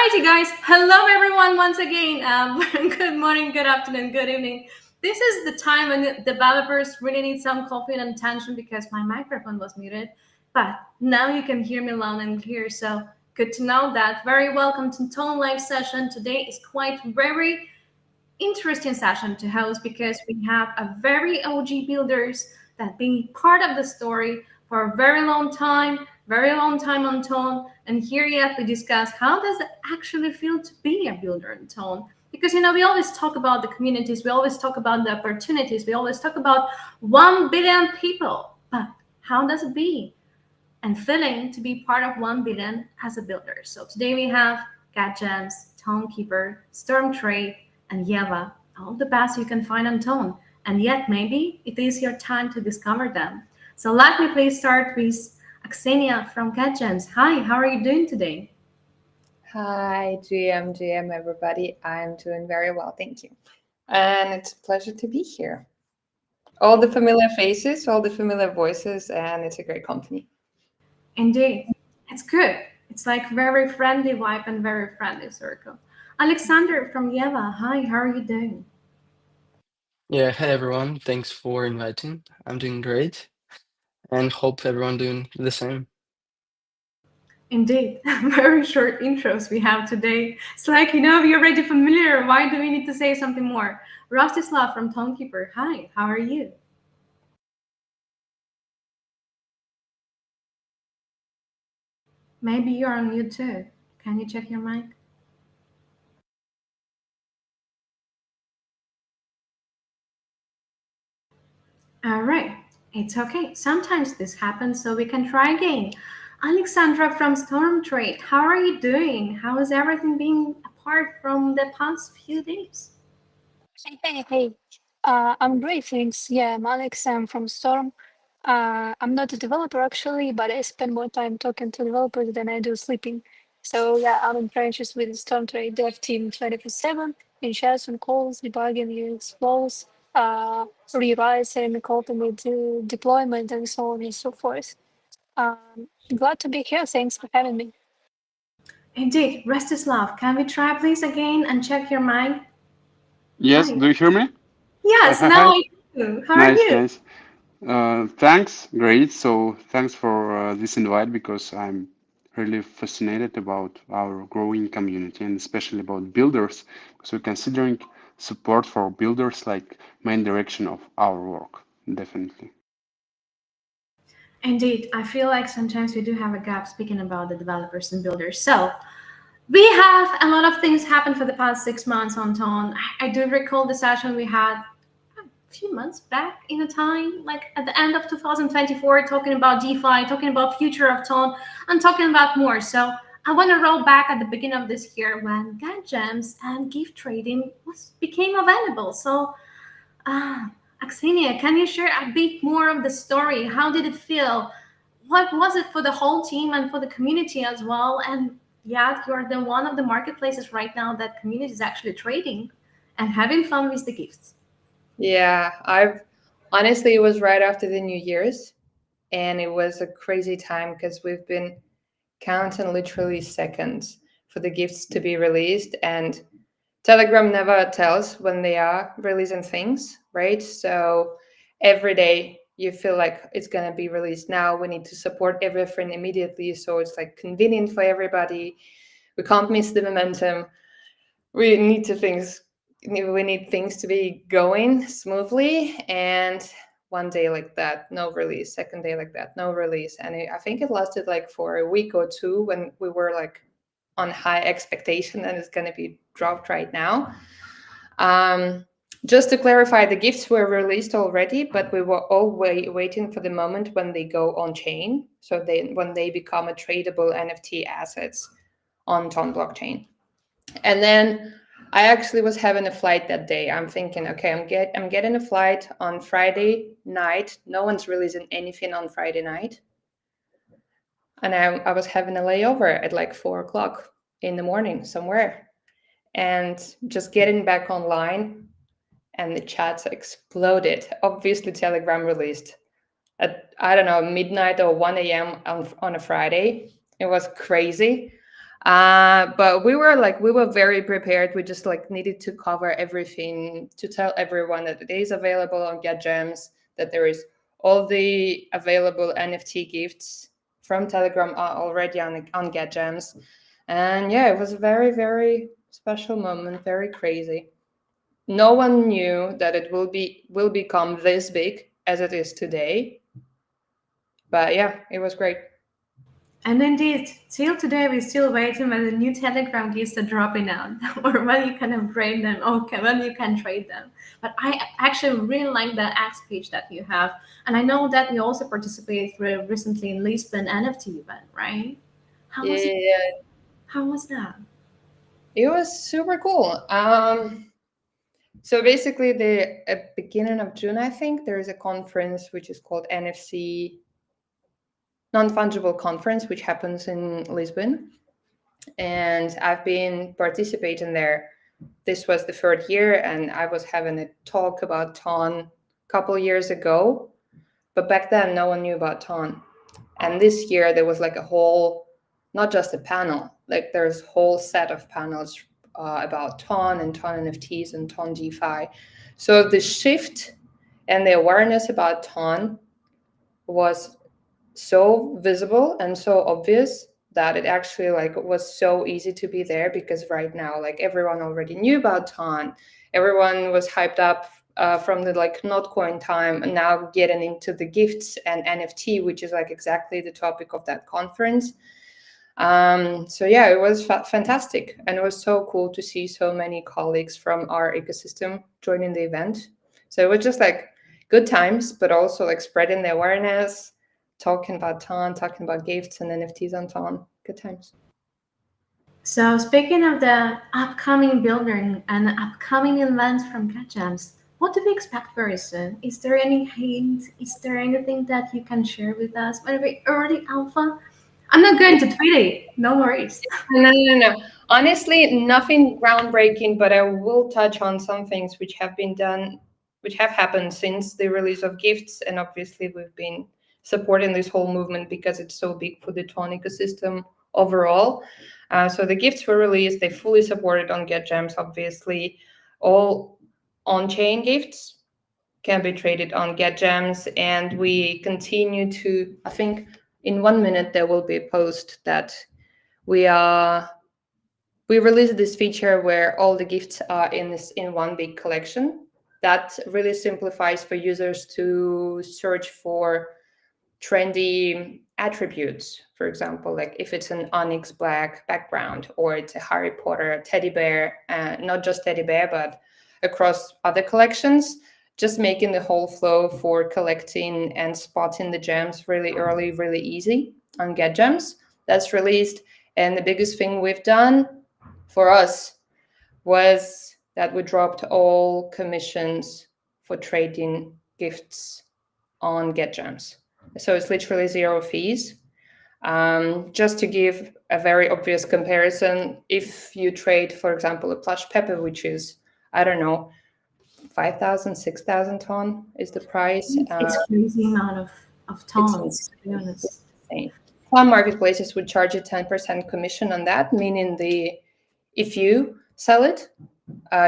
Alrighty, guys. Hello, everyone, once again. Good morning, good afternoon, good evening. This is the time when developers really need some coffee and attention because my microphone was muted. But now you can hear me loud and clear. So good to know that. Very welcome to TONLive session. Today is quite very interesting session to host because we have a very OG builders that been part of the story for a very long time on Tone. And here yet we discuss how does it actually feel to be a builder in Tone. Because we always talk about the communities, we always talk about the opportunities, we always talk about 1 billion people. But how does it be? And feeling to be part of 1 billion as a builder. So today we have Getgems, Tonkeeper, Stormtrade, and EVAA, all the best you can find on Tone. And yet maybe it is your time to discover them. So let me please start with Aksenia from Getgems. Hi, how are you doing today? Hi, GM, everybody. I'm doing very well, thank you. And it's a pleasure to be here. All the familiar faces, all the familiar voices, and it's a great company. Indeed, it's good. It's like very friendly vibe and very friendly circle. Alexander from EVAA. Hi, how are you doing? Yeah, hey everyone. Thanks for inviting. I'm doing great and hope everyone doing the same. Indeed, very short intros we have today. It's like, you're already familiar. Why do we need to say something more? Rostislav from Tonkeeper. Hi, how are you? Maybe you're on mute too. Can you check your mic? All right, it's okay. Sometimes this happens, so we can try again. Alexandra from Stormtrade, how are you doing? How is everything being apart from the past few days? Hey. I'm great, thanks. Yeah, I'm Alex. I'm from Storm. I'm not a developer actually, but I spend more time talking to developers than I do sleeping. So yeah, I'm in trenches with the Storm Trade dev team 24/7, in chats and calls, debugging UX flows, rewrites, and ultimate deployment, and so on and so forth. Glad to be here. Thanks for having me. Indeed, Rostislav, can we try please again and check your mic? Yes, Hi. do you hear me? Yes, Hi, now hi. I do. How are Nice, you? nice. Thanks, great. So thanks for this invite because I'm really fascinated about our growing community and especially about builders because we're considering support for builders like main direction of our work, definitely. Indeed, I feel like sometimes we do have a gap speaking about the developers and builders. So we have a lot of things happen for the past 6 months on Tone. I do recall the session we had a few months back in a time, like at the end of 2024, talking about DeFi, talking about future of Tone, and talking about more. So I want to roll back at the beginning of this year when Getgems and gift trading became available. So Aksenia, can you share a bit more of the story? How did it feel? What was it for the whole team and for the community as well? And yeah, you're the one of the marketplaces right now that community is actually trading and having fun with the gifts. Yeah, I've honestly, it was right after the New Year's, and it was a crazy time because we've been counting literally seconds for the gifts to be released, and Telegram never tells when they are releasing things, right? So every day you feel like it's going to be released now. We need to support everything immediately. So it's like convenient for everybody. We can't miss the momentum. We need things to be going smoothly. And one day like that, no release. Second day like that, no release. And I think it lasted like for a week or two when we were like on high expectation and it's going to be dropped right now. Just to clarify, the gifts were released already, but we were all waiting for the moment when they go on chain. So when they become a tradable NFT assets on Ton blockchain. And then I actually was having a flight that day. I'm thinking, okay, I'm getting a flight on Friday night. No one's releasing anything on Friday night. And I was having a layover at like 4 o'clock in the morning somewhere. And just getting back online and the chats exploded. Obviously, Telegram released at, I don't know, midnight or 1 a.m. on a Friday. It was crazy. But we were very prepared. We just like needed to cover everything, to tell everyone that it is available on Getgems, that there is all the available NFT gifts from Telegram are already on Getgems. And yeah, it was a very, very special moment, very crazy. No one knew that it will become this big as it is today. But yeah, it was great. And indeed, till today, we're still waiting when the new Telegram gifts are dropping out, or when you can upgrade them, or when you can trade them. But I actually really like that X page that you have. And I know that you also participated recently in Lisbon NFT event, right? How was it? Yeah, How was that? it was super cool. So basically, at beginning of June, I think there is a conference which is called NFC Non-Fungible Conference, which happens in Lisbon, and I've been participating there. This was the third year, and I was having a talk about Ton a couple years ago, but back then no one knew about Ton. And this year there was like a whole, not just a panel, like there's a whole set of panels about Ton and Ton NFTs and Ton DeFi. So the shift and the awareness about Ton was so visible and so obvious that it actually like was so easy to be there, because right now like everyone already knew about Ton. Everyone was hyped up from the like Notcoin time, and now getting into the gifts and NFT, which is like exactly the topic of that conference. So yeah, it was fantastic, and it was so cool to see so many colleagues from our ecosystem joining the event. So it was just like good times, but also like spreading the awareness, talking about Ton, talking about gifts and NFTs on Ton. Good times. So speaking of the upcoming building and upcoming events from Getgems, what do we expect very soon? Is there any hint? Is there anything that you can share with us? Maybe early alpha? I'm not going to tweet it. No worries. No. Honestly, nothing groundbreaking, but I will touch on some things which have been done, which have happened since the release of gifts. And obviously, we've been supporting this whole movement because it's so big for the Ton ecosystem overall. So the gifts were released, they fully supported on Getgems, obviously. All on-chain gifts can be traded on Getgems, and we continue to, I think in 1 minute there will be a post that we released this feature where all the gifts are in one big collection. That really simplifies for users to search for trendy attributes. For example, like if it's an onyx black background, or it's a Harry Potter teddy bear, not just teddy bear, but across other collections, just making the whole flow for collecting and spotting the gems really early, really easy on Getgems. That's released. And the biggest thing we've done for us was that we dropped all commissions for trading gifts on Getgems. So it's literally 0 fees. Just to give a very obvious comparison, if you trade, for example, a plush pepper, which is, I don't know, 5,000, 6,000 Ton is the price. It's crazy amount of tons, to be honest. Insane. Some marketplaces would charge you 10% commission on that, meaning if you sell it,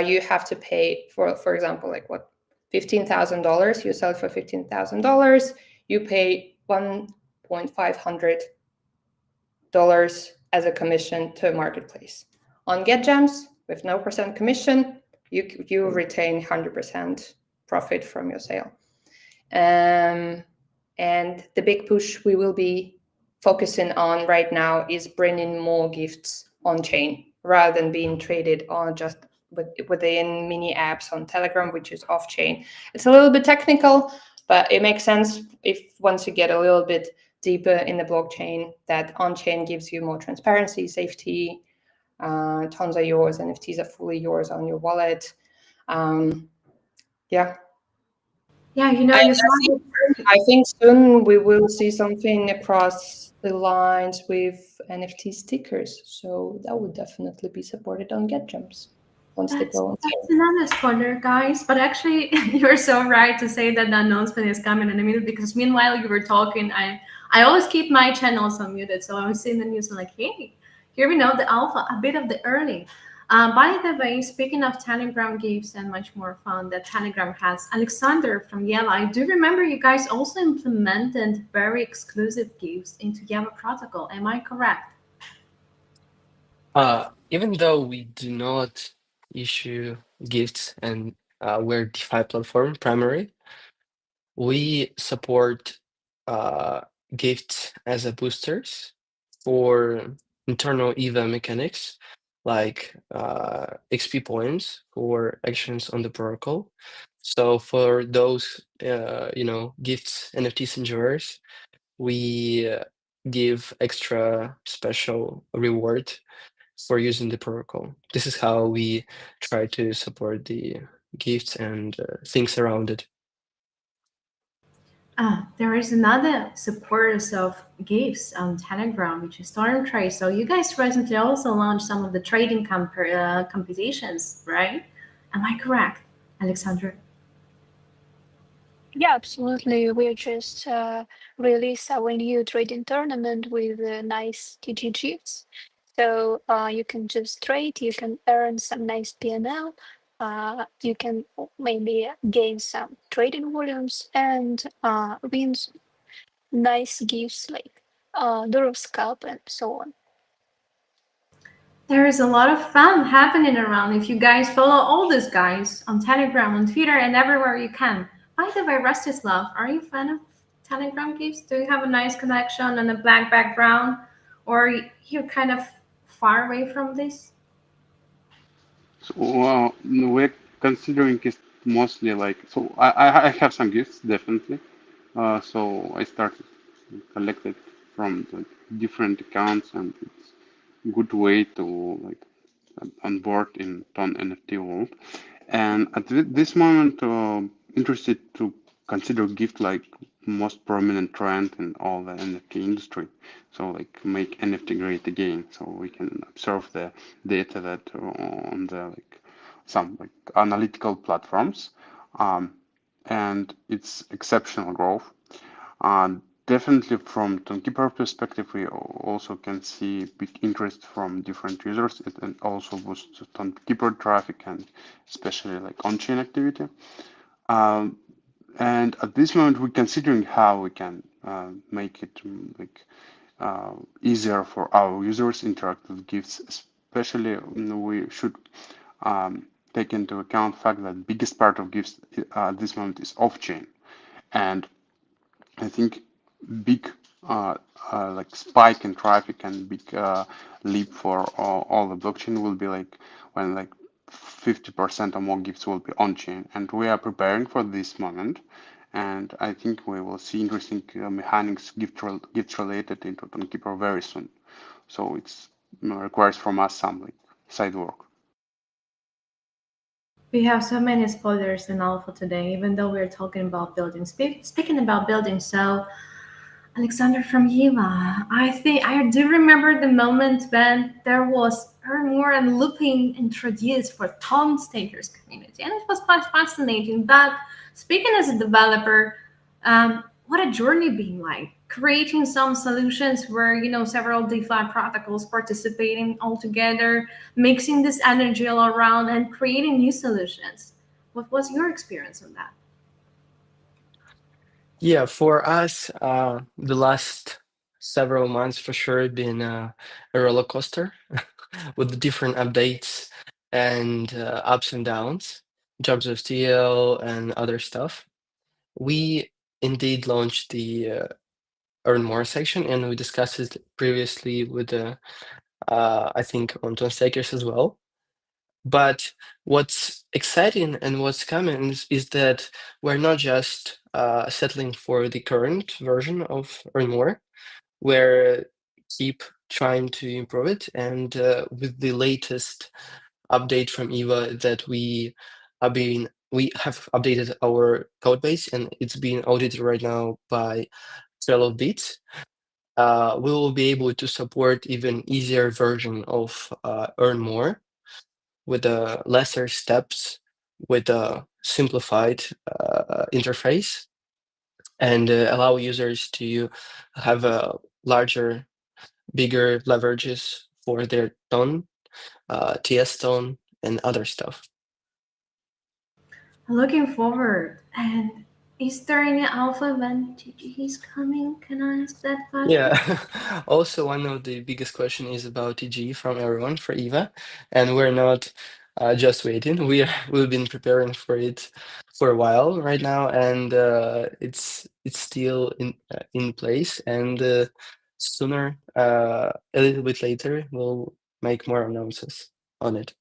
you have to pay for example, like what, $15,000. You sell it for $15,000. You pay $1,500 as a commission to a marketplace. On Getgems, with no percent commission, you retain 100% profit from your sale. And the big push we will be focusing on right now is bringing more gifts on chain rather than being traded on just within mini apps on Telegram, which is off chain. It's a little bit technical, but it makes sense if once you get a little bit deeper in the blockchain, that on chain gives you more transparency, safety. Tons are yours, NFTs are fully yours on your wallet. Yeah. Yeah, you know, I think soon we will see something across the lines with NFT stickers. So that would definitely be supported on Getgems once they go on. That's another spoiler, guys. But actually, you're so right to say that the announcement is coming in a minute, because meanwhile you were talking, I always keep my channels unmuted. So I was seeing the news and like, hey, here we know the alpha, a bit of the early. By the way, speaking of Telegram gifts and much more fun that Telegram has, Alexander from Yellow, I do remember you guys also implemented very exclusive gifts into Yellow protocol. Am I correct? Even though we do not issue gifts and we're DeFi platform primary, we support uh, gifts as a boosters for internal EVA mechanics, like XP points for actions on the protocol. So for those, gifts, NFTs enjoyers, we give extra special reward for using the protocol. This is how we try to support the gifts and things around it. There is another supporters of gifts on Telegram, which is Storm Trade. So you guys recently also launched some of the trading competitions, right? Am I correct, Alexandra? Yeah, absolutely. We just released our new trading tournament with nice TGGs. So you can just trade, you can earn some nice PNL, you can maybe gain some trading volumes and win nice gifts like Duro Scalp and so on. There is a lot of fun happening around if you guys follow all these guys on Telegram, on Twitter, and everywhere you can. By the way, Rustislav, are you a fan of Telegram gifts? Do you have a nice connection and a black background? Or you're kind of far away from this? So we're considering it mostly like so. I have some gifts definitely. So I started collected from the different accounts, and it's a good way to like onboard in Ton NFT world. And at this moment, interested to consider gift like most prominent trend in all the NFT industry. So like make NFT great again. So we can observe the data that on the like some like analytical platforms, um, and it's exceptional growth. Uh, Definitely from Tonkeeper perspective, we also can see big interest from different users. It and also boosts Tonkeeper traffic and especially like on-chain activity. Um, and at this moment, we're considering how we can make it easier for our users interact with gifts. Especially, we should take into account the fact that biggest part of gifts at this moment is off-chain, and I think big like spike in traffic and big leap for all the blockchain will be like when like 50% or more gifts will be on chain, and we are preparing for this moment. And I think we will see interesting mechanics gifts related into Tonkeeper very soon. So it's requires from us some like side work. We have so many spoilers in Alpha today, even though we're talking about building. Speaking about building, so Alexander from Yima, I think I do remember the moment when there was more and looping introduced for Tonstakers community, and it was quite fascinating. But speaking as a developer, what a journey being like creating some solutions where several DeFi protocols participating all together, mixing this energy all around, and creating new solutions. What was your experience on that? Yeah, for us, the last several months for sure been a roller coaster with the different updates and ups and downs in terms of TL and other stuff. We indeed launched the Earn More section, and we discussed it previously with I think on Tonstakers as well. But what's exciting and what's coming is that we're not just settling for the current version of Earn More. We're keep trying to improve it, and with the latest update from EVA that we have updated our code base, and it's being audited right now by Trail of Beats. We will be able to support even easier version of Earn More with lesser steps, with a simplified interface, and allow users to have a larger, bigger leverages for their Ton, TS Ton, and other stuff. Looking forward. And is there any alpha event TG's coming? Can I ask that question? Yeah. Also, one of the biggest question is about TG from everyone for EVA, and we're not just waiting. We've been preparing for it for a while right now, and it's still in place. And sooner, a little bit later, we'll make more announcements on it.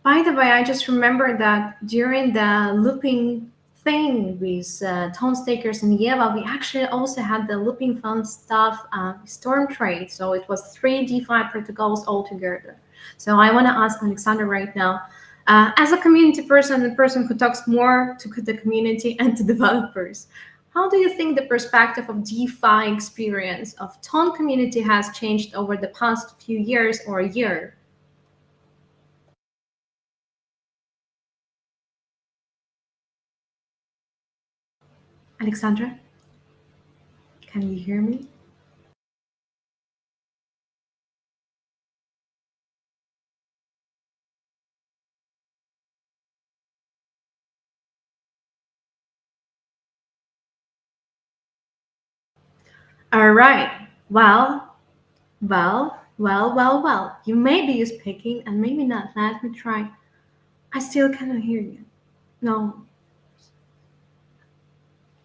By the way, I just remember that during the looping thing with Tonstakers and EVAA, we actually also had the looping fun stuff storm trade. So it was three DeFi protocols all together. So I want to ask Alexander right now, as a community person, the person who talks more to the community and to developers, how do you think the perspective of DeFi experience of Ton community has changed over the past few years or a year? Alexandra, can you hear me? All right. Well. You maybe is speaking and maybe not. Let me try. I still cannot hear you. No.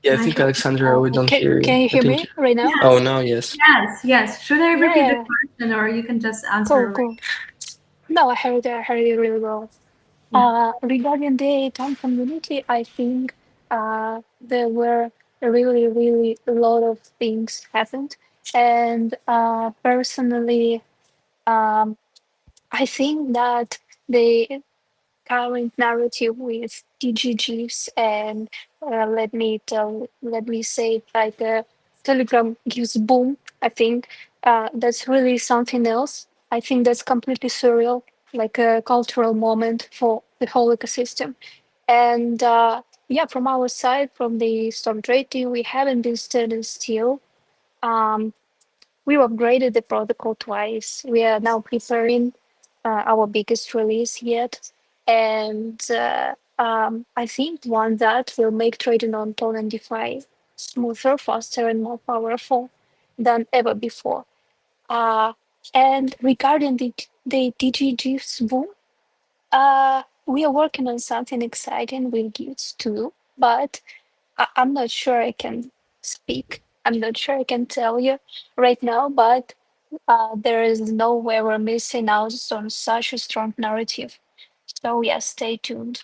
Yeah, I I think hope. Alexandra, we don't hear Can you. you I hear think. me right now? Oh, Yes. now yes. Yes. Should I Yeah, repeat the yeah. question or you can just Cool, answer? cool. No, I heard it really well. Yeah. Regarding the town community, I think there were really a lot of things happened, and personally, um, I think that the current narrative with DGGs and let me say it like Telegram gives boom. I think that's really something else. I think that's completely surreal, like a cultural moment for the whole ecosystem. And yeah, from our side, from the Storm Trade team, we haven't been standing still. Um, we upgraded the protocol twice. We are now preparing our biggest release yet. And I think one that will make trading on Tone and DeFi smoother, faster, and more powerful than ever before. Uh, and regarding the DGG's boom, we are working on something exciting with gifts too, but I'm not sure I can speak. I'm not sure I can tell you right now, but there is no way we're missing out on such a strong narrative. So yeah, stay tuned.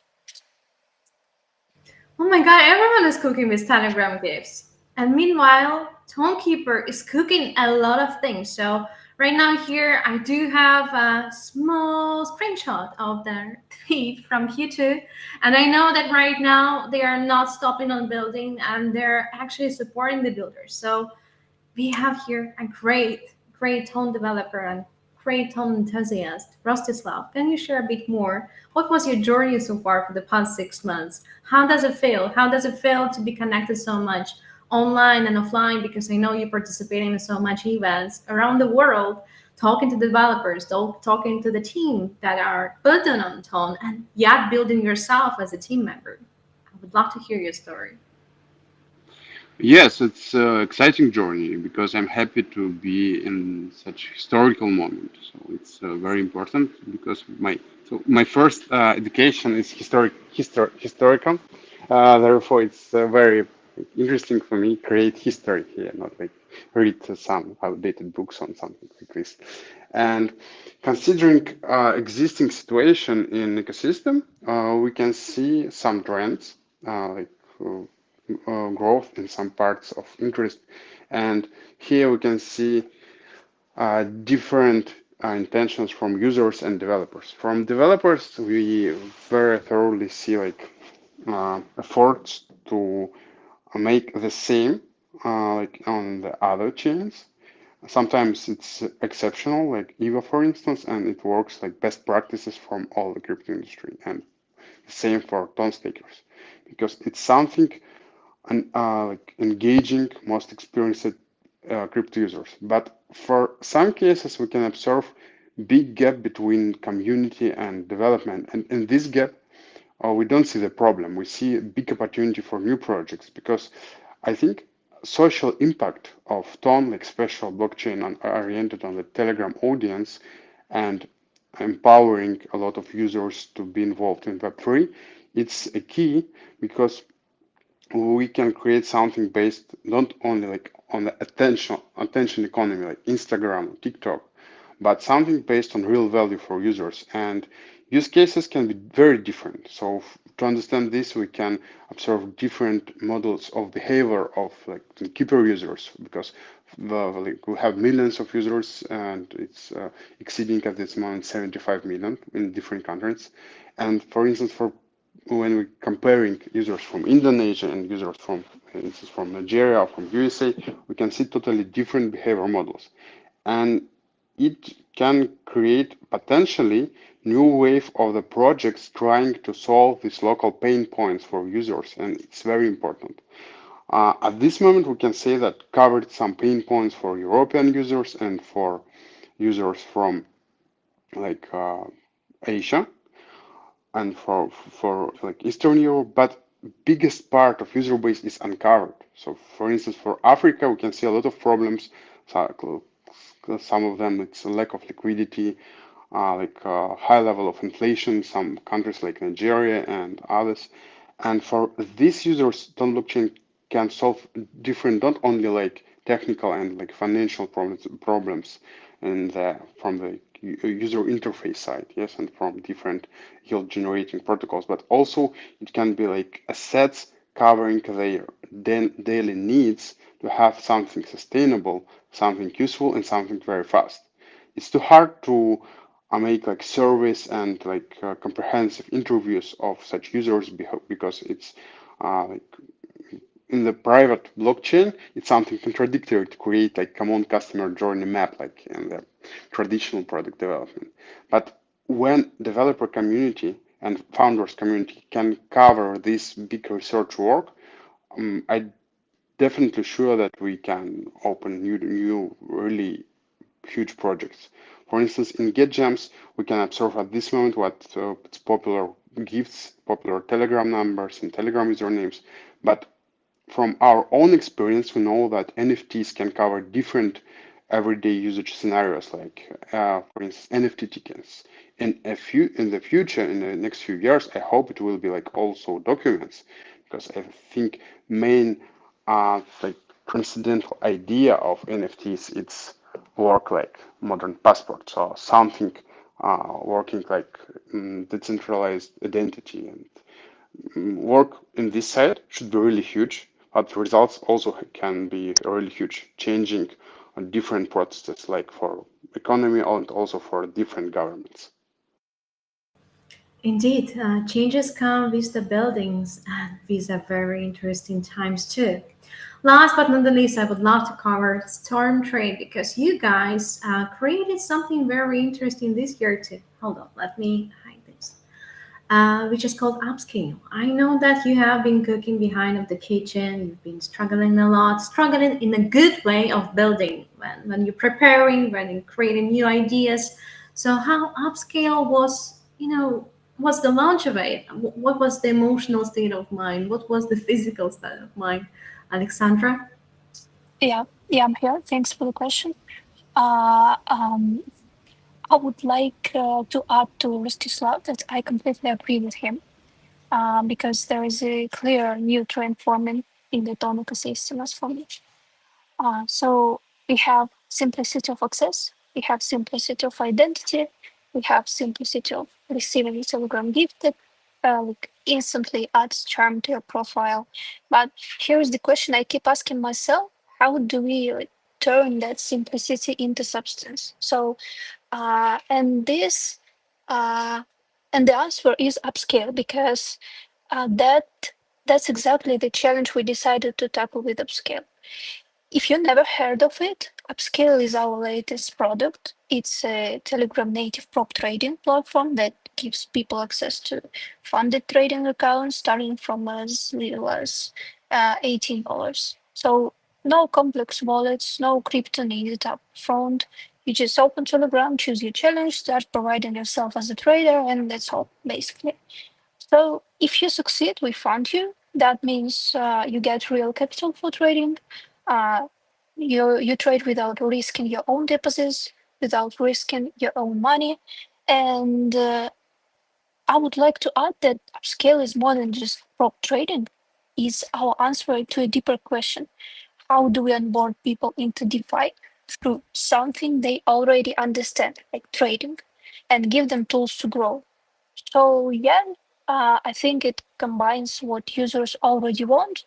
Oh my god, everyone is cooking with Telegram gifts. And meanwhile, Tonkeeper is cooking a lot of things. So right now here, I do have a small screenshot of their tweet from Q2. And I know that right now they are not stopping on building and they're actually supporting the builders. So we have here a great tone developer and great tone enthusiast, Rostislav. Can you share a bit more? What was your journey so far for the past 6 months? How does it feel? How does it feel to be connected so much online and offline? Because I know you're participating in so much events around the world, talking to developers, talking to the team that are building on Tone, and yet building yourself as a team member. I would love to hear your story. Yes, it's an exciting journey because I'm happy to be in such historical moment. So it's very important because my first education is historical. Therefore, it's very interesting for me create history here, not like read some outdated books on something like this. And considering existing situation in ecosystem, we can see some trends like. Growth in some parts of interest. And here we can see different intentions from users and developers. From developers, we very thoroughly see like efforts to make the same like on the other chains. Sometimes it's exceptional, like EVA, for instance, and it works like best practices from all the crypto industry. And the same for Tonstakers, because it's something and like engaging most experienced crypto users. But for some cases, we can observe big gap between community and development, and in this gap, we don't see the problem. We see a big opportunity for new projects because I think social impact of Ton, like special blockchain oriented on the Telegram audience and empowering a lot of users to be involved in Web3, it's a key because we can create something based not only like on the attention economy like Instagram or TikTok, but something based on real value for users. And use cases can be very different. So to understand this, we can observe different models of behavior of like Tonkeeper users because like we have millions of users and it's exceeding at this moment 75 million in different countries. And for instance, for when we're comparing users from Indonesia and users from, for instance, from Nigeria or from USA, we can see totally different behavior models. And it can create potentially new wave of the projects trying to solve these local pain points for users, and it's very important. At this moment, we can say that covered some pain points for European users and for users from like Asia and for like Eastern Europe, but biggest part of user base is uncovered. So, for instance, for Africa, we can see a lot of problems. So, some of them it's a lack of liquidity, high level of inflation. Some countries like Nigeria and others. And for these users, Ton blockchain can solve different, not only like technical and like financial problems, and from the user interface side, yes, and from different yield generating protocols, but also it can be like assets covering their daily needs to have something sustainable, something useful, and something very fast. It's too hard to make like surveys and comprehensive interviews of such users because it's like in the private blockchain, it's something contradictory to create like common customer journey map like in the traditional product development. But when developer community and founders community can cover this big research work, I definitely sure that we can open new really huge projects. For instance, in Getgems, we can observe at this moment what it's popular gifts, popular Telegram numbers, and Telegram usernames. But from our own experience, we know that NFTs can cover different everyday usage scenarios, like for instance, NFT tickets. In the future, in the next few years, I hope it will be like also documents, because I think main like transcendental idea of NFTs it's work like modern passports or something working like decentralized identity and work in this side should be really huge, but results also can be really huge, changing on different processes like for economy and also for different governments. Indeed, changes come with the buildings, and these are very interesting times too. Last but not the least, I would love to cover storm trade because you guys created something very interesting this year too. Hold on, let me hide this. Which is called upscale. I know that you have been cooking behind of the kitchen. You've been struggling a lot, struggling in a good way of building when you're preparing, when you're creating new ideas. So how upscale was, was the launch of it? What was the emotional state of mind? What was the physical state of mind, Alexandra? Yeah, I'm here. Thanks for the question. Uh, um, I would like to add to Rostislav that I completely agree with him because there is a clear new trend forming in the Tone ecosystem as for me. So we have simplicity of access, we have simplicity of identity, we have simplicity of receiving a Telegram gift that like instantly adds charm to your profile. But here's the question I keep asking myself: how do we like, turn that simplicity into substance? So, and this, uh, and the answer is upscale because that's exactly the challenge we decided to tackle with upscale. If you never heard of it, Upscale is our latest product. It's a Telegram native prop trading platform that gives people access to funded trading accounts starting from as little as $18. So No complex wallets, no crypto needed up front. You just open Telegram, choose your challenge, start providing yourself as a trader, and that's all, basically. So if you succeed, we fund you. That means you get real capital for trading. Uh, you trade without risking your own deposits, without risking your own money, and I would like to add that upscale is more than just prop trading. It's our answer to a deeper question. How do we onboard people into DeFi through something they already understand, like trading, and give them tools to grow? So yeah, I think it combines what users already want.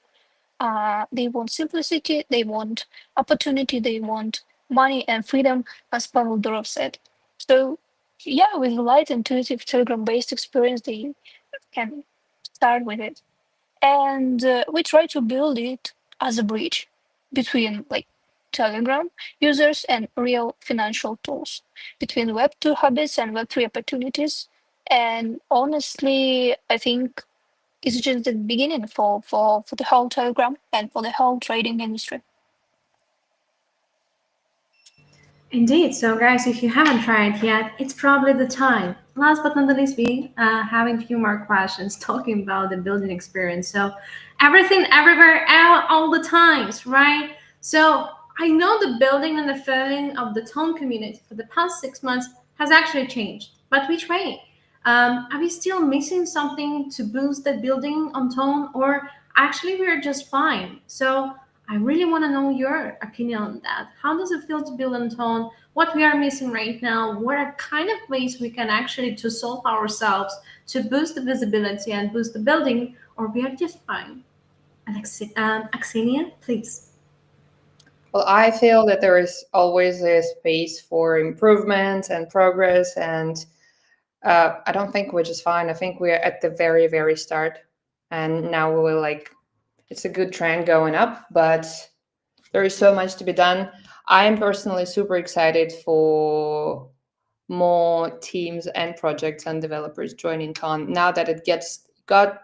They want simplicity, they want opportunity, they want money and freedom, as Pavel Durov said. So yeah, with a light, intuitive Telegram-based experience, they can start with it. And we try to build it as a bridge between like Telegram users and real financial tools, between Web2 habits and Web3 opportunities. And honestly, I think it's just the beginning for the whole Telegram and for the whole trading industry. Indeed. So, guys, if you haven't tried yet, it's probably the time. Last but not the least, we having a few more questions talking about the building experience. So, everything, everywhere, all the times, right? So, I know the building and the feeling of the Tone community for the past 6 months has actually changed. But which way? Are we still missing something to boost the building on Tone, or actually we're just fine? So, I really want to know your opinion on that. How does it feel to build on Tone? What we are missing right now? What are kind of ways we can actually to solve ourselves to boost the visibility and boost the building, or we are just fine? Axenia, please. Well, I feel that there is always a space for improvement and progress, and I don't think we're just fine. I think we're at the very, very start, and now we're like, it's a good trend going up, but there is so much to be done. I am personally super excited for more teams and projects and developers joining Ton now that it got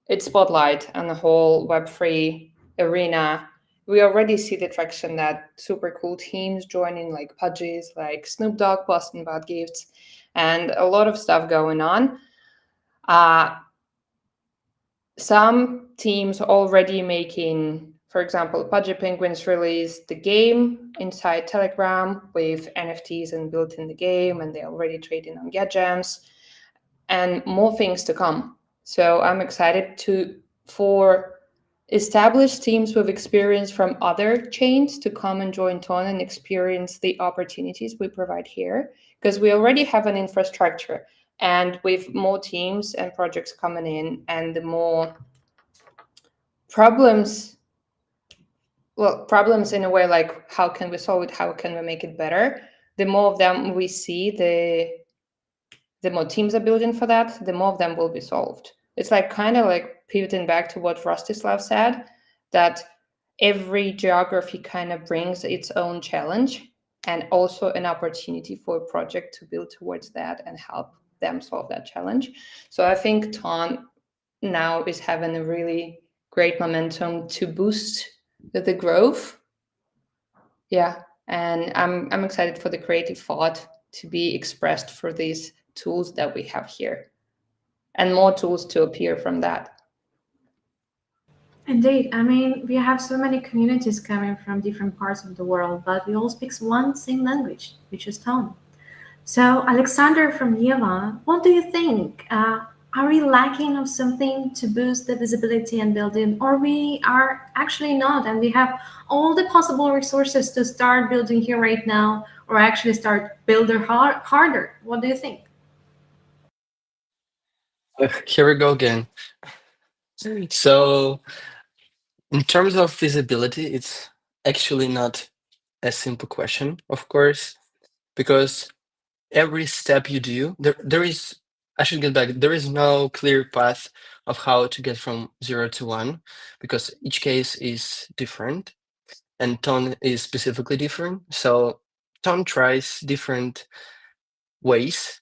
its spotlight on the whole Web3 arena. We already see the traction that super cool teams joining, like Pudgies, like Snoop Dogg, Boston Bot Gifts, and a lot of stuff going on. Some teams already making, for example, Pudgy Penguins released the game inside Telegram with NFTs and built in the game, and they're already trading on Getgems, and more things to come. So I'm excited for established teams with experience from other chains to come and join Ton and experience the opportunities we provide here, because we already have an infrastructure, and with more teams and projects coming in, and the more problems in a way, like how can we solve it, how can we make it better, the more of them we see, the more teams are building for that, the more of them will be solved. It's like kind of like pivoting back to what Rostislav said, that every geography kind of brings its own challenge and also an opportunity for a project to build towards that and help them solve that challenge. So I think Ton now is having a really great momentum to boost the growth. Yeah, and I'm excited for the creative thought to be expressed for these tools that we have here, and more tools to appear from that. Indeed. I mean, we have so many communities coming from different parts of the world, but we all speak one same language, which is Tone. So, Alexander from EVAA, what do you think? Are we lacking of something to boost the visibility and building, or we are actually not, and we have all the possible resources to start building here right now, or actually start building harder? What do you think? Here we go again. So, in terms of visibility, it's actually not a simple question, of course, because every step you do, there is, I should get back, there is no clear path of how to get from 0 to 1, because each case is different and Ton is specifically different. So Ton tries different ways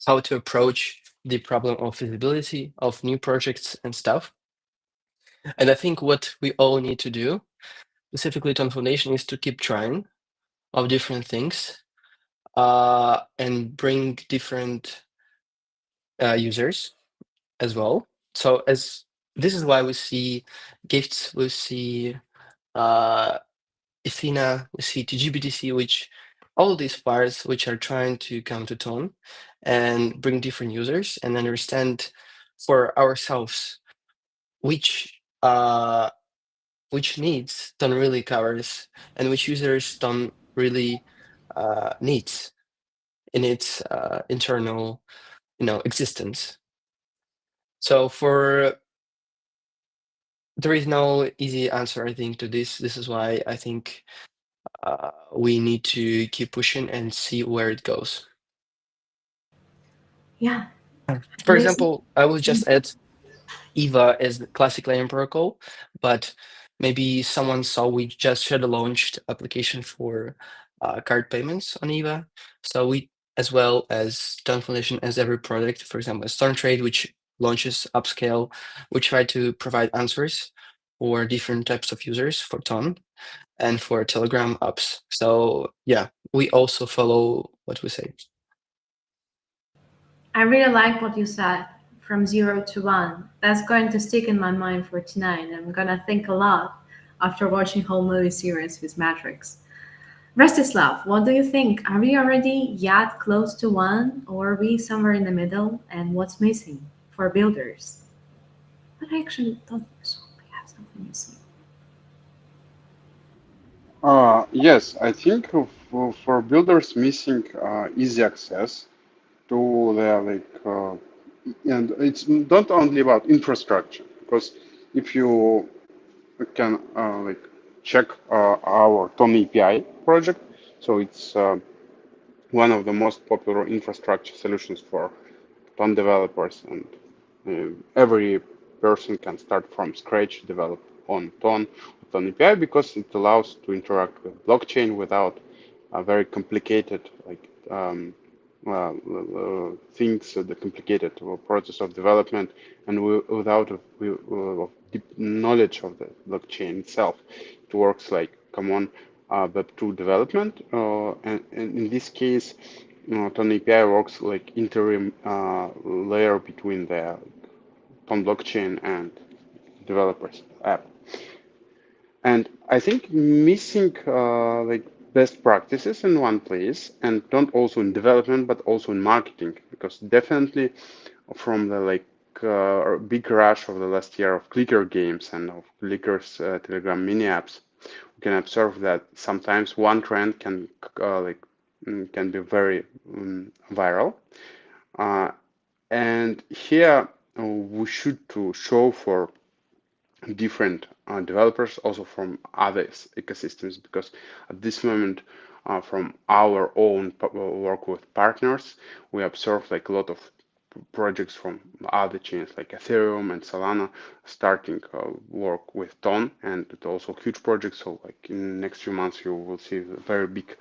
how to approach the problem of visibility of new projects and stuff. And I think what we all need to do specifically Ton Foundation, is to keep trying of different things and bring different users as well. So as this is why we see gifts, we see Athena, we see TGBTC, which all these parts which are trying to come to Ton and bring different users and understand for ourselves which needs Ton really covers and which users Ton really needs in its internal, existence. So there is no easy answer, I think, to this. This is why I think we need to keep pushing and see where it goes. Yeah, For amazing. example, I will just add EVAA as the classic layering protocol, but maybe someone saw we just should have launched application for card payments on EVAA. So we, as well as Ton Foundation, as every product, for example, Storm Trade, which launches upscale, we try to provide answers for different types of users for Ton and for Telegram apps. So yeah, we also follow what we say. I really like what you said, from 0 to 1. That's going to stick in my mind for tonight. I'm gonna think a lot after watching whole movie series with Matrix. Restislav, what do you think? Are we already yet close to 1, or are we somewhere in the middle? And what's missing for builders? But I actually don't think so. We have something missing. Yes, I think for builders missing easy access to their and it's not only about infrastructure because if you can check our Ton API project, so it's one of the most popular infrastructure solutions for Ton developers, and every person can start from scratch, develop on Ton API because it allows to interact with blockchain without a very complicated things, the complicated process of development, and without deep knowledge of the blockchain itself. It works like common Web2 development, and in this case, Ton API works like interim layer between the Ton blockchain and developers app. And I think missing best practices in one place, and not also in development, but also in marketing, because definitely from the big rush of the last year of clicker games and of clickers Telegram mini apps, we can observe that sometimes one trend can be very viral, and here we should to show for different developers also from other ecosystems, because at this moment from our own work with partners we observe like a lot of projects from other chains like Ethereum and Solana starting work with Ton, and it's also huge projects. So like in the next few months you will see very big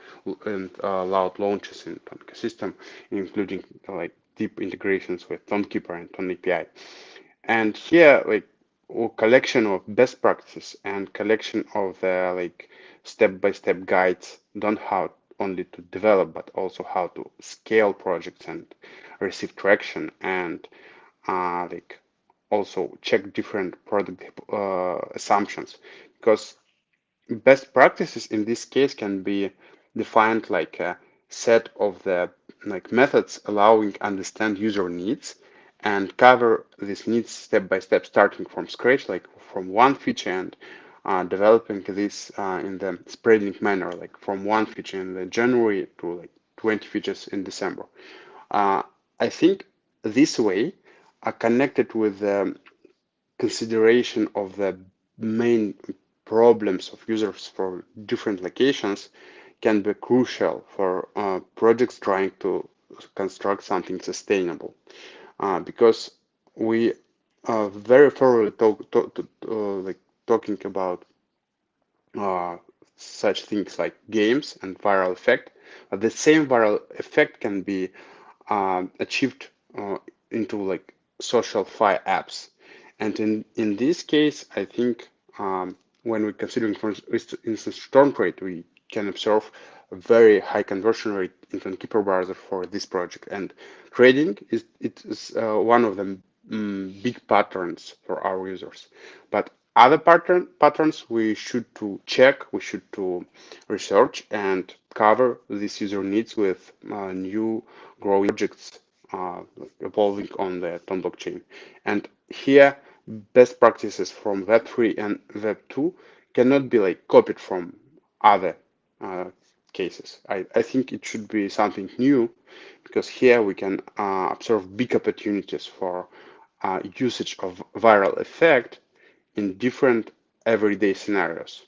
and loud launches in Ton ecosystem, including like deep integrations with Tonkeeper and Ton API. And here like a collection of best practices and collection of the step-by-step guides, don't how only to develop but also how to scale projects and receive traction, and also check different product assumptions, because best practices in this case can be defined like a set of the methods allowing understand user needs and cover these needs step by step, starting from scratch, like from one feature, and developing this in the spreading manner, like from one feature in the January to like 20 features in December. Uh, I think this way, connected with the consideration of the main problems of users for different locations, can be crucial for projects trying to construct something sustainable. Because we very thoroughly talking about such things like games and viral effect. The same viral effect can be achieved into like social fi apps, and in this case I think when we're considering, for instance, storm trade, we can observe a very high conversion rate in Tonkeeper browser for this project. And trading is one of the big patterns for our users. But other patterns we should to check, we should to research and cover these user needs with new growing projects evolving on the Ton blockchain. And here, best practices from Web3 and Web2 cannot be like copied from other cases. I think it should be something new because here we can observe big opportunities for usage of viral effect in different everyday scenarios.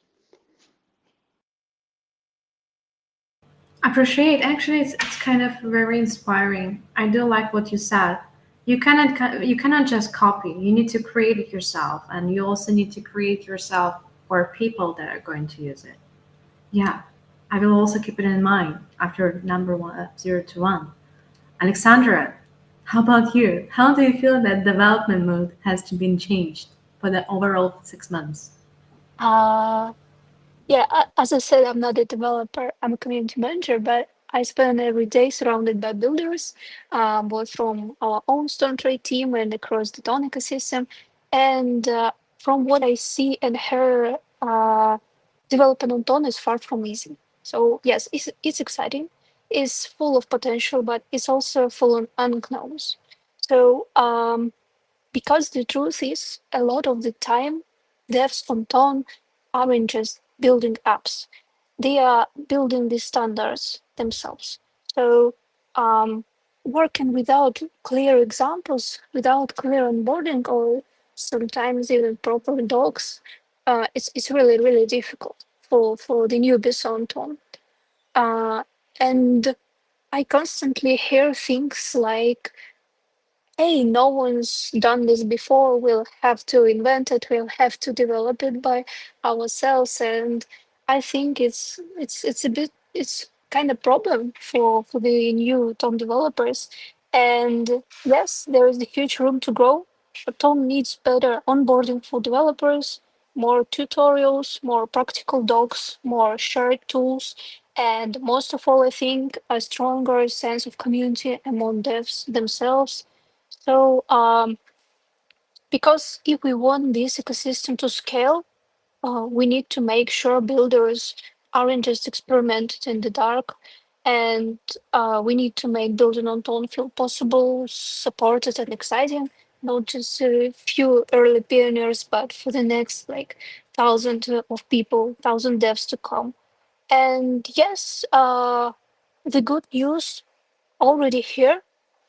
Appreciate. Actually, it's kind of very inspiring. I do like what you said. You cannot just copy. You need to create it yourself, and you also need to create yourself for people that are going to use it. Yeah, I will also keep it in mind after number one, 0 to 1. Alexandra, how about you? How do you feel that development mode has been changed for the overall 6 months? Uh, Yeah, as I said, I'm not a developer, I'm a community manager, but I spend every day surrounded by builders, both from our own Stone Trade team and across the Ton ecosystem. And from what I see and hear, developing on Ton is far from easy. So, yes, it's exciting, it's full of potential, but it's also full of unknowns. So, because the truth is, a lot of the time, devs on Ton aren't just building apps, they are building the standards themselves. So, working without clear examples, without clear onboarding, or sometimes even proper docs, it's really, really difficult for the newbies on Ton. Uh, and I constantly hear things like, hey, no one's done this before. We'll have to invent it. We'll have to develop it by ourselves. And I think it's a bit it's kind of problem for the new Tom developers. And yes, there is a huge room to grow. But Tom needs better onboarding for developers, more tutorials, more practical docs, more shared tools, and most of all, I think a stronger sense of community among devs themselves. So, because if we want this ecosystem to scale, we need to make sure builders aren't just experimented in the dark, and we need to make building on Tone feel possible, supported, and exciting. Not just a few early pioneers, but for the next like thousand of people, thousand devs to come. And yes, the good news already here.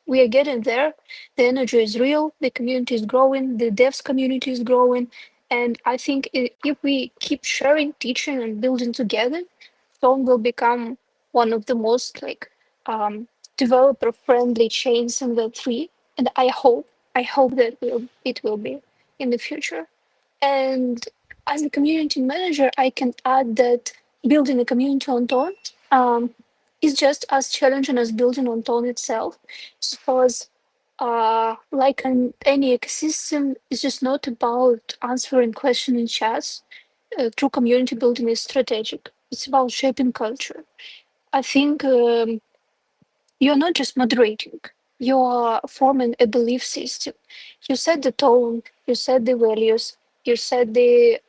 We are getting there. The energy is real. The community is growing. The devs community is growing. And I think if we keep sharing, teaching, and building together, Stone will become one of the most like developer friendly chains in Web3. And I hope that it will be in the future. And as a community manager, I can add that building a community on Ton is just as challenging as building on Ton itself, because like in any ecosystem, it's just not about answering questions in chats. True community building is strategic. It's about shaping culture. I think you're not just moderating, you're forming a belief system. You set the tone, you set the values, you set the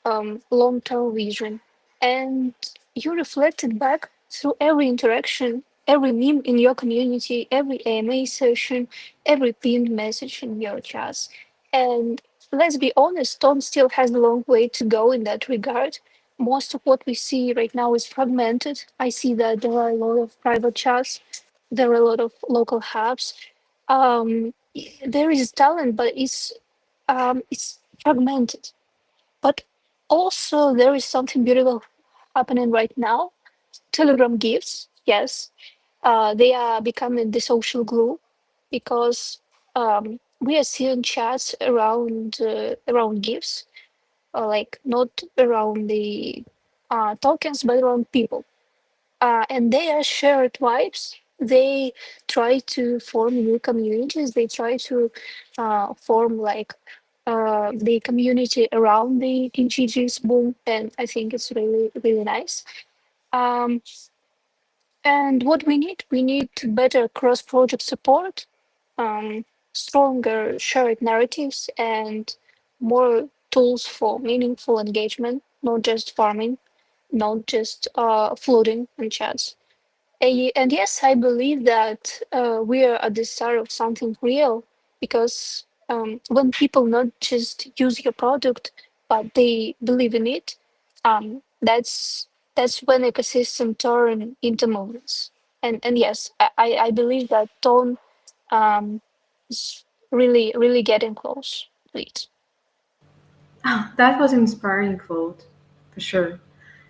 long term vision, and you reflect it back through every interaction, every meme in your community, every AMA session, every pinned message in your chats. And let's be honest, Tone still has a long way to go in that regard. Most of what we see right now is fragmented. I see that there are a lot of private chats, there are a lot of local hubs. There is talent, but it's fragmented. But also there is something beautiful happening right now. Telegram gifts, yes, they are becoming the social glue, because we are seeing chats around gifts, like not around the tokens, but around people, and they are shared vibes. They try to form new communities. They try to form like the community around the GG's boom, and I think it's really really nice. Um, and what we need better cross-project support, um, stronger shared narratives, and more tools for meaningful engagement, not just farming, not just floating in chats. And yes, I believe that we are at the start of something real because when people not just use your product, but they believe in it, that's when ecosystem turn into movements. And yes, I believe that tone um, is really really getting close to it. Oh, that was an inspiring quote, for sure.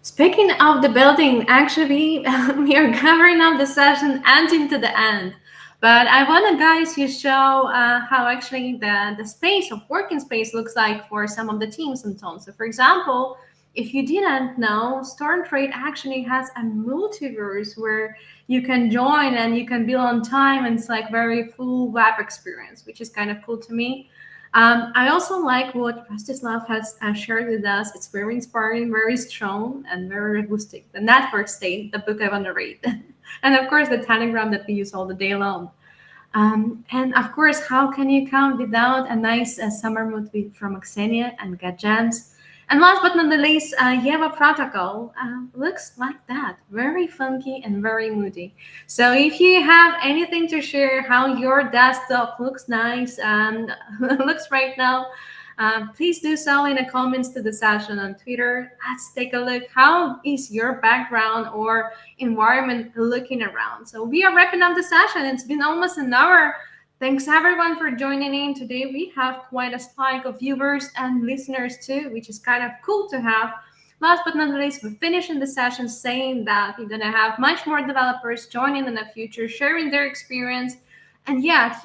Speaking of the building, actually, we are covering up the session and into the end. But I want to guys to show how actually the space of working space looks like for some of the teams in Tone. So, for example, if you didn't know, Storm Trade actually has a multiverse where you can join and you can build on time, and it's like very full web experience, which is kind of cool to me. I also like what Rostislav has shared with us. It's very inspiring, very strong, and very robust. The network state, the book I want to read. And of course, the telegram that we use all the day long. And of course, how can you come without a nice summer mood from Xenia and Getgems? And last but not the least, Yeva Protocol looks like that, very funky and very moody. So if you have anything to share, how your desktop looks nice and looks right now, please do so in the comments to the session on Twitter. Let's take a look. How is your background or environment looking around? So we are wrapping up the session. It's been almost an hour. Thanks everyone for joining in today. We have quite a spike of viewers and listeners too, which is kind of cool to have. Last but not least, we're finishing the session saying that we're going to have much more developers joining in the future, sharing their experience. And yet,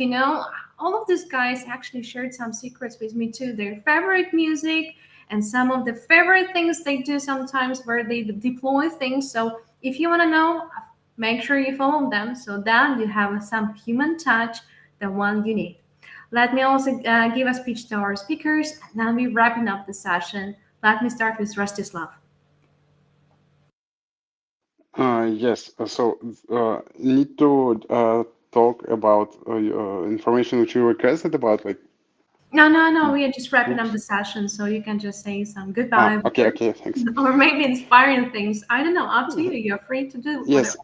all of these guys actually shared some secrets with me too, their favorite music and some of the favorite things they do sometimes where they deploy things. So if you want to know, make sure you follow them so that you have some human touch, the one you need. Let me also give a speech to our speakers, and then we're wrapping up the session. Let me start with Rostislav. Yes, need to talk about information which you requested about, like No, we are just wrapping up books. the session, so you can just say some goodbye Okay, words okay, thanks. or maybe inspiring things. I don't know, up to you. You're free to do whatever. Yes,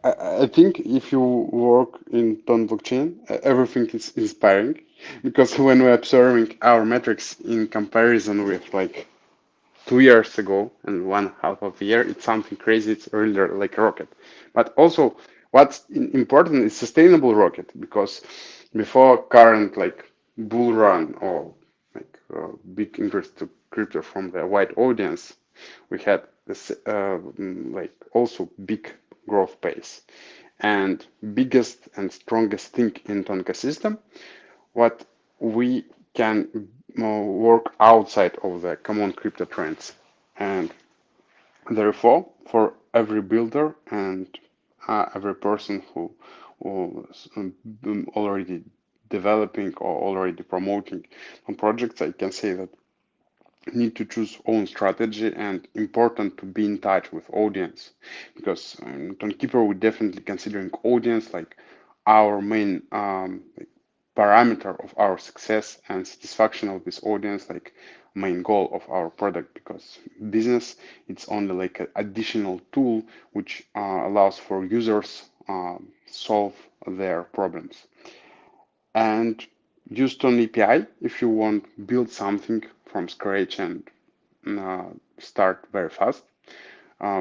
I think if you work in Ton blockchain, everything is inspiring because when we're observing our metrics in comparison with like 2 years ago and 1/2 of a year, it's something crazy. It's really like a rocket. But also, what's important is sustainable rocket because before current like bull run or like big interest to crypto from the wide audience, we had this like also big growth pace and biggest and strongest thing in Tonka system what we can work outside of the common crypto trends. And therefore, for every builder and every person who is already developing or already promoting on projects, I can say that need to choose own strategy and important to be in touch with audience because Tonkeeper we definitely considering audience like our main parameter of our success and satisfaction of this audience like main goal of our product because business it's only like an additional tool which allows for users solve their problems and use Ton API if you want build something from scratch and uh, start very fast.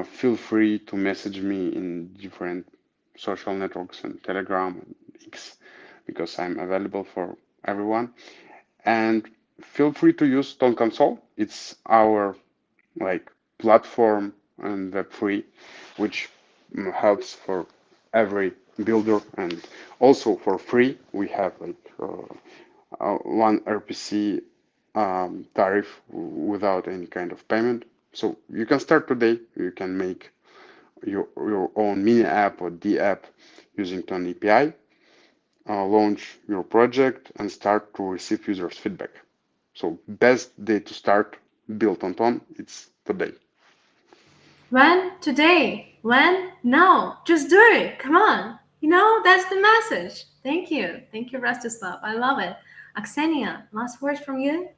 Feel free to message me in different social networks and Telegram and X because I'm available for everyone. And feel free to use Tone Console. It's our like platform and web free, which helps for every builder and also for free we have like one RPC tariff without any kind of payment. So you can start today. You can make your own mini app or D app using Ton API, launch your project, and start to receive users' feedback. So best day to start build on Ton, it's today. When? Today. When? No. Just do it. Come on. That's the message. Thank you. Thank you, Rastislav. I love it. Aksenia, last words from you?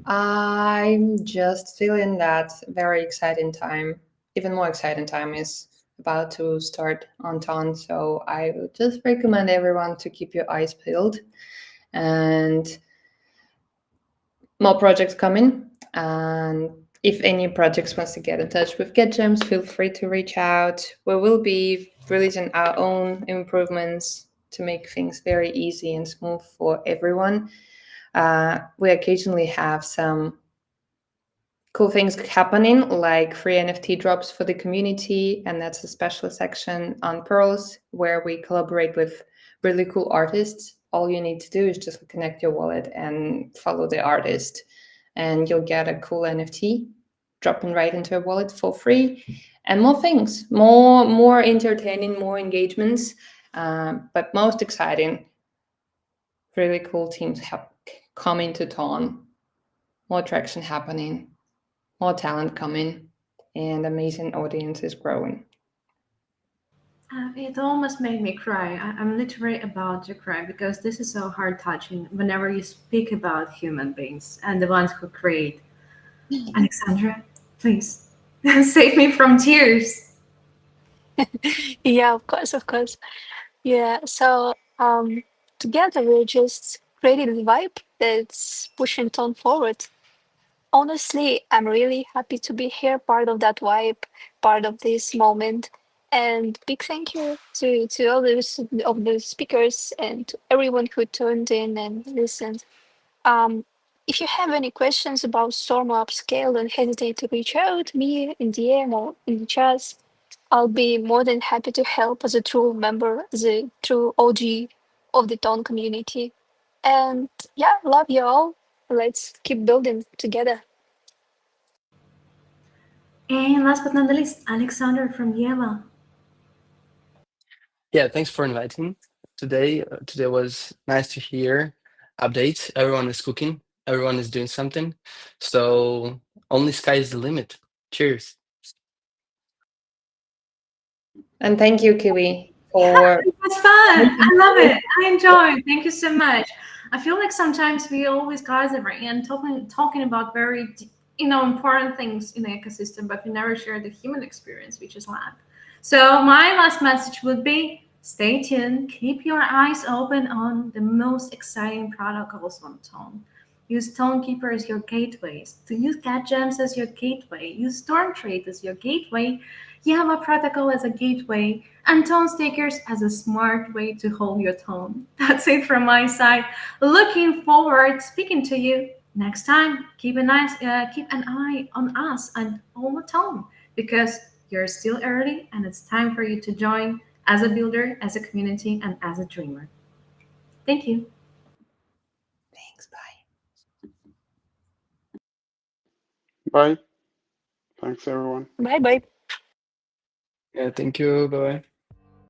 I'm just feeling that very exciting time. Even more exciting time is about to start on Ton. So I would just recommend everyone to keep your eyes peeled, and more projects coming. And if any projects wants to get in touch with Getgems, feel free to reach out. We will be releasing our own improvements to make things very easy and smooth for everyone. We occasionally have some cool things happening, like free NFT drops for the community, and that's a special section on Pearls where we collaborate with really cool artists. All you need to do is just connect your wallet and follow the artist, and you'll get a cool NFT dropping right into your wallet for free. And more things, more entertaining, more engagements, but most exciting, really cool teams have coming to Ton, more traction happening, more talent coming, and amazing audience is growing. It almost made me cry. I'm literally about to cry because this is so heart touching whenever you speak about human beings and the ones who create. Alexandra, please save me from tears. Yeah, of course, of course. Yeah, so together we're just creating a vibe that's pushing Tone forward. Honestly, I'm really happy to be here, part of that vibe, part of this moment. And big thank you to all of the speakers and to everyone who tuned in and listened. Um, if you have any questions about Storm Upscale, don't hesitate to reach out to me in DM or in the chat. I'll be more than happy to help as a true member, as a true OG of the Tone community. And yeah, love you all. Let's keep building together. And last but not the least, Alexander from EVAA. Yeah, thanks for inviting today. Today was nice to hear updates. Everyone is cooking, everyone is doing something. So only sky is the limit. Cheers. And thank you, Kiwi, Yeah, for it was fun. I love it. I enjoyed. Thank you so much. I feel like sometimes we always gather and talking about very important things in the ecosystem, but we never share the human experience, which is lack. So my last message would be: stay tuned. Keep your eyes open on the most exciting protocols on Tone. Use Tonkeeper as your gateways. To use Getgems as your gateway. Use Stormtrade as your gateway. EVAA protocol as a gateway, and Tonstakers as a smart way to hold your tone. That's it from my side. Looking forward speaking to you next time. Keep an eye on us and on the tone because you're still early and it's time for you to join as a builder, as a community, and as a dreamer. Thank you. thanks. Bye. Bye. Thanks, everyone. Bye bye. Yeah, thank you. Bye bye.